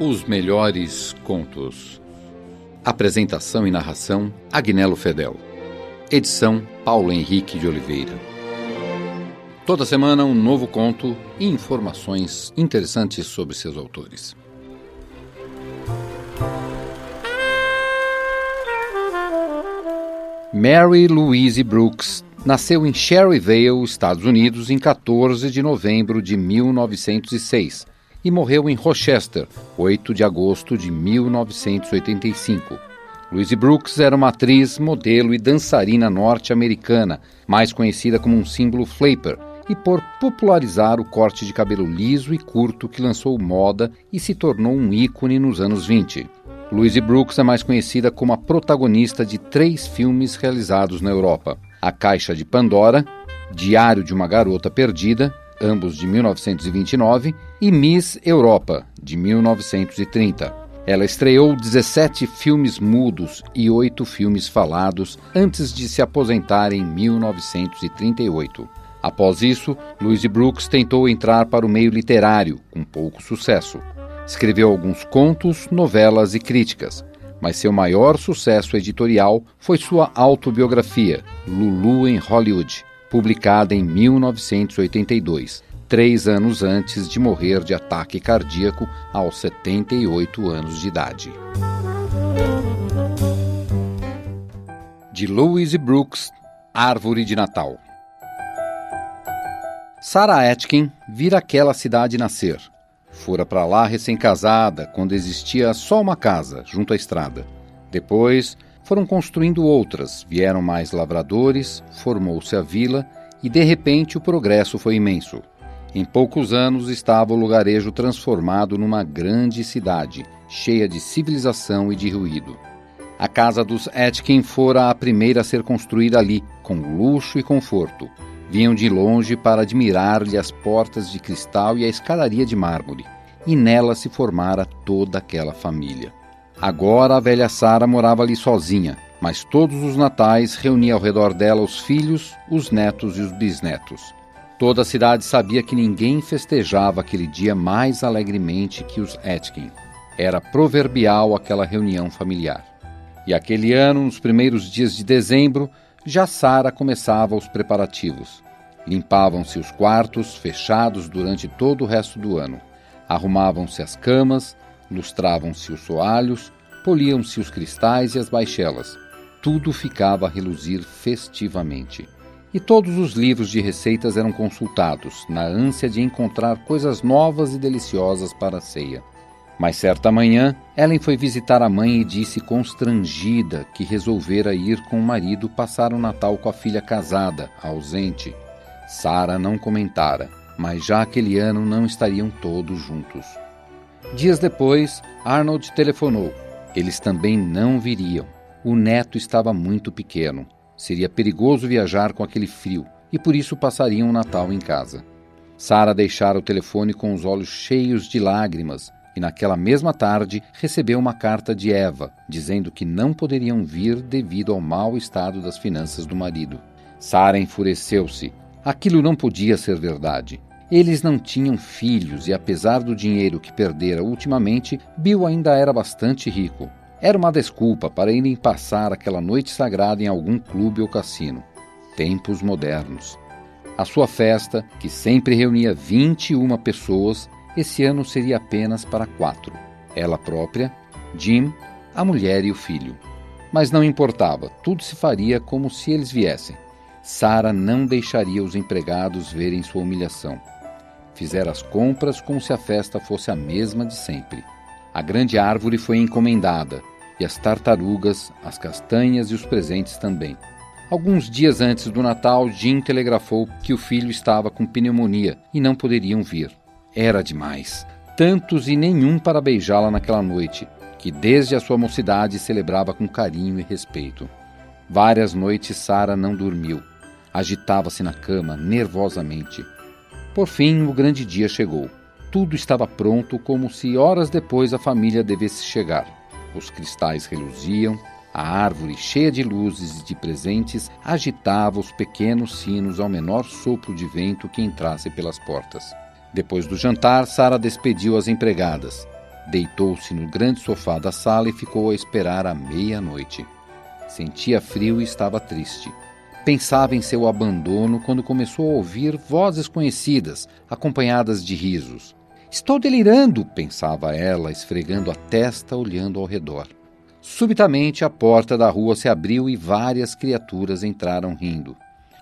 Os melhores contos. Apresentação e narração, Agnello Fedel. Edição, Paulo Henrique de Oliveira. Toda semana um novo conto e informações interessantes sobre seus autores. Mary Louise Brooks nasceu em Cherryvale, Estados Unidos, em 14 de novembro de 1906 e morreu em Rochester, 8 de agosto de 1985. Louise Brooks era uma atriz, modelo e dançarina norte-americana, mais conhecida como um símbolo flapper, e por popularizar o corte de cabelo liso e curto que lançou moda e se tornou um ícone nos anos 20. Louise Brooks é mais conhecida como a protagonista de 3 filmes realizados na Europa: A Caixa de Pandora, Diário de uma Garota Perdida, ambos de 1929, e Miss Europa, de 1930. Ela estreou 17 filmes mudos e 8 filmes falados antes de se aposentar em 1938. Após isso, Louise Brooks tentou entrar para o meio literário, com pouco sucesso. Escreveu alguns contos, novelas e críticas, mas seu maior sucesso editorial foi sua autobiografia, Lulu em Hollywood, publicada em 1982, 3 anos antes de morrer de ataque cardíaco aos 78 anos de idade. De Louise Brooks, Árvore de Natal. Sarah Atkin vira aquela cidade nascer. Fora para lá recém-casada, quando existia só uma casa, junto à estrada. Depois, foram construindo outras, vieram mais lavradores, formou-se a vila e, de repente, o progresso foi imenso. Em poucos anos estava o lugarejo transformado numa grande cidade, cheia de civilização e de ruído. A casa dos Atkin fora a primeira a ser construída ali, com luxo e conforto. Vinham de longe para admirar-lhe as portas de cristal e a escadaria de mármore, e nela se formara toda aquela família. Agora a velha Sarah morava ali sozinha, mas todos os natais reunia ao redor dela os filhos, os netos e os bisnetos. Toda a cidade sabia que ninguém festejava aquele dia mais alegremente que os Atkin. Era proverbial aquela reunião familiar. E aquele ano, nos primeiros dias de dezembro, já Sarah começava os preparativos. Limpavam-se os quartos, fechados durante todo o resto do ano. Arrumavam-se as camas, lustravam-se os soalhos, poliam-se os cristais e as baixelas. Tudo ficava a reluzir festivamente. E todos os livros de receitas eram consultados, na ânsia de encontrar coisas novas e deliciosas para a ceia. Mas certa manhã, Ellen foi visitar a mãe e disse constrangida que resolvera ir com o marido passar o Natal com a filha casada, ausente. Sarah não comentara, mas já aquele ano não estariam todos juntos. Dias depois, Arnold telefonou. Eles também não viriam. O neto estava muito pequeno. Seria perigoso viajar com aquele frio, e por isso passariam o Natal em casa. Sarah deixara o telefone com os olhos cheios de lágrimas, e naquela mesma tarde recebeu uma carta de Eva, dizendo que não poderiam vir devido ao mau estado das finanças do marido. Sarah enfureceu-se. Aquilo não podia ser verdade. Eles não tinham filhos e, apesar do dinheiro que perdera ultimamente, Bill ainda era bastante rico. Era uma desculpa para irem passar aquela noite sagrada em algum clube ou cassino. Tempos modernos. A sua festa, que sempre reunia 21 pessoas, esse ano seria apenas para 4. Ela própria, Jim, a mulher e o filho. Mas não importava, tudo se faria como se eles viessem. Sarah não deixaria os empregados verem sua humilhação. Fizera as compras como se a festa fosse a mesma de sempre. A grande árvore foi encomendada, e as tartarugas, as castanhas e os presentes também. Alguns dias antes do Natal, Jim telegrafou que o filho estava com pneumonia e não poderiam vir. Era demais. Tantos e nenhum para beijá-la naquela noite, que desde a sua mocidade celebrava com carinho e respeito. Várias noites Sarah não dormiu. Agitava-se na cama, nervosamente. Por fim, o grande dia chegou. Tudo estava pronto, como se horas depois a família devesse chegar. Os cristais reluziam, a árvore, cheia de luzes e de presentes, agitava os pequenos sinos ao menor sopro de vento que entrasse pelas portas. Depois do jantar, Sarah despediu as empregadas. Deitou-se no grande sofá da sala e ficou a esperar a meia-noite. Sentia frio e estava triste. Pensava em seu abandono quando começou a ouvir vozes conhecidas, acompanhadas de risos. Estou delirando, pensava ela, esfregando a testa, olhando ao redor. Subitamente, a porta da rua se abriu e várias criaturas entraram rindo.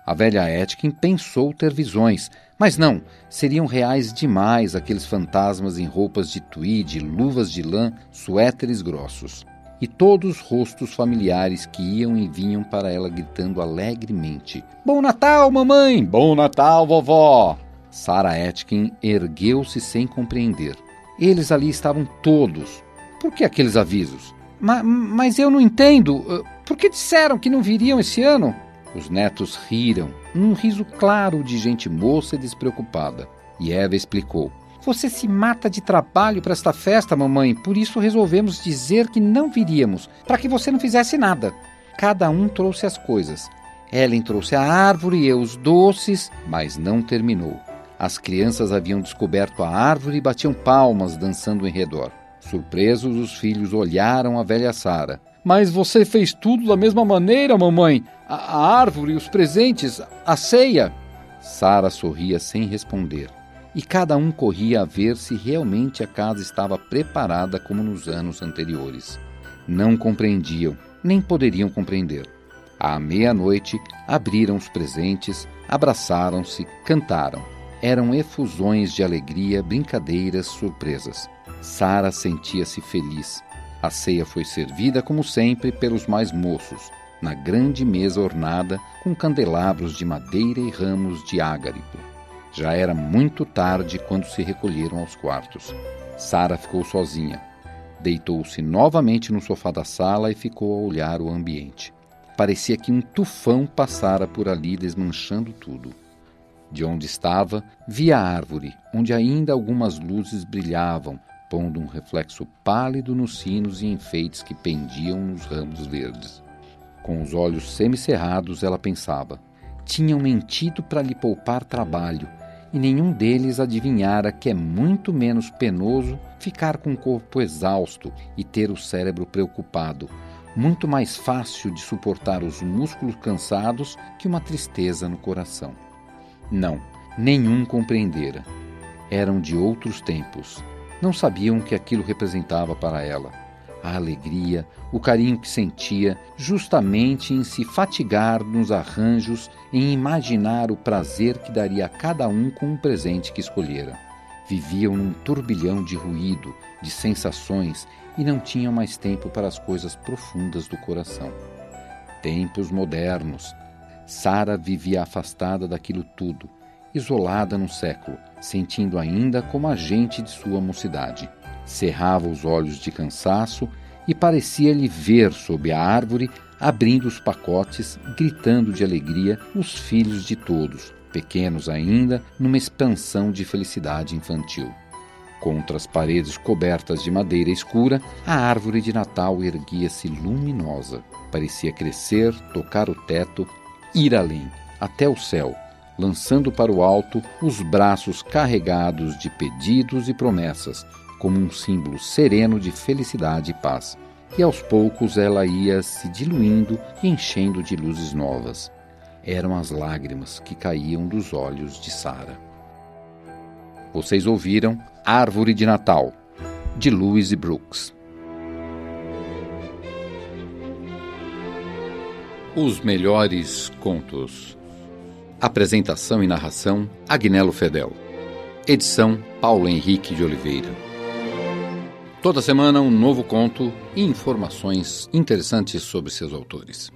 A velha Etkin pensou ter visões, mas não, seriam reais demais aqueles fantasmas em roupas de tweed, luvas de lã, suéteres grossos. E todos rostos familiares que iam e vinham para ela gritando alegremente. Bom Natal, mamãe! Bom Natal, vovó! Sarah Etkin ergueu-se sem compreender. Eles ali estavam todos. Por que aqueles avisos? Mas eu não entendo. Por que disseram que não viriam esse ano? Os netos riram, um riso claro de gente moça e despreocupada. E Eva explicou. Você se mata de trabalho para esta festa, mamãe, por isso resolvemos dizer que não viríamos, para que você não fizesse nada. Cada um trouxe as coisas. Ellen trouxe a árvore e eu os doces, mas não terminou. As crianças haviam descoberto a árvore e batiam palmas, dançando em redor. Surpresos, os filhos olharam a velha Sarah. Mas você fez tudo da mesma maneira, mamãe? A árvore, os presentes, a ceia? Sarah sorria sem responder. E cada um corria a ver se realmente a casa estava preparada como nos anos anteriores. Não compreendiam, nem poderiam compreender. À meia-noite, abriram os presentes, abraçaram-se, cantaram. Eram efusões de alegria, brincadeiras, surpresas. Sarah sentia-se feliz. A ceia foi servida, como sempre, pelos mais moços, na grande mesa ornada com candelabros de madeira e ramos de ágarico. Já era muito tarde quando se recolheram aos quartos. Sarah ficou sozinha. Deitou-se novamente no sofá da sala e ficou a olhar o ambiente. Parecia que um tufão passara por ali, desmanchando tudo. De onde estava, via a árvore, onde ainda algumas luzes brilhavam, pondo um reflexo pálido nos sinos e enfeites que pendiam nos ramos verdes. Com os olhos semicerrados, ela pensava. Tinham mentido para lhe poupar trabalho, e nenhum deles adivinhara que é muito menos penoso ficar com o corpo exausto e ter o cérebro preocupado, muito mais fácil de suportar os músculos cansados que uma tristeza no coração. Não, nenhum compreendera. Eram de outros tempos. Não sabiam o que aquilo representava para ela. A alegria, o carinho que sentia, justamente em se fatigar nos arranjos, em imaginar o prazer que daria a cada um com um presente que escolhera. Viviam num turbilhão de ruído, de sensações, e não tinham mais tempo para as coisas profundas do coração. Tempos modernos. Sarah vivia afastada daquilo tudo, isolada num século, sentindo ainda como a gente de sua mocidade. Cerrava os olhos de cansaço e parecia-lhe ver sob a árvore, abrindo os pacotes, gritando de alegria, os filhos de todos, pequenos ainda, numa expansão de felicidade infantil. Contra as paredes cobertas de madeira escura, a árvore de Natal erguia-se luminosa. Parecia crescer, tocar o teto, ir além, até o céu, lançando para o alto os braços carregados de pedidos e promessas, como um símbolo sereno de felicidade e paz. E aos poucos ela ia se diluindo e enchendo de luzes novas. Eram as lágrimas que caíam dos olhos de Sarah. Vocês ouviram Árvore de Natal, de Louise Brooks. Os melhores contos. Apresentação e narração, Agnello Fedel. Edição, Paulo Henrique de Oliveira. Toda semana um novo conto e informações interessantes sobre seus autores.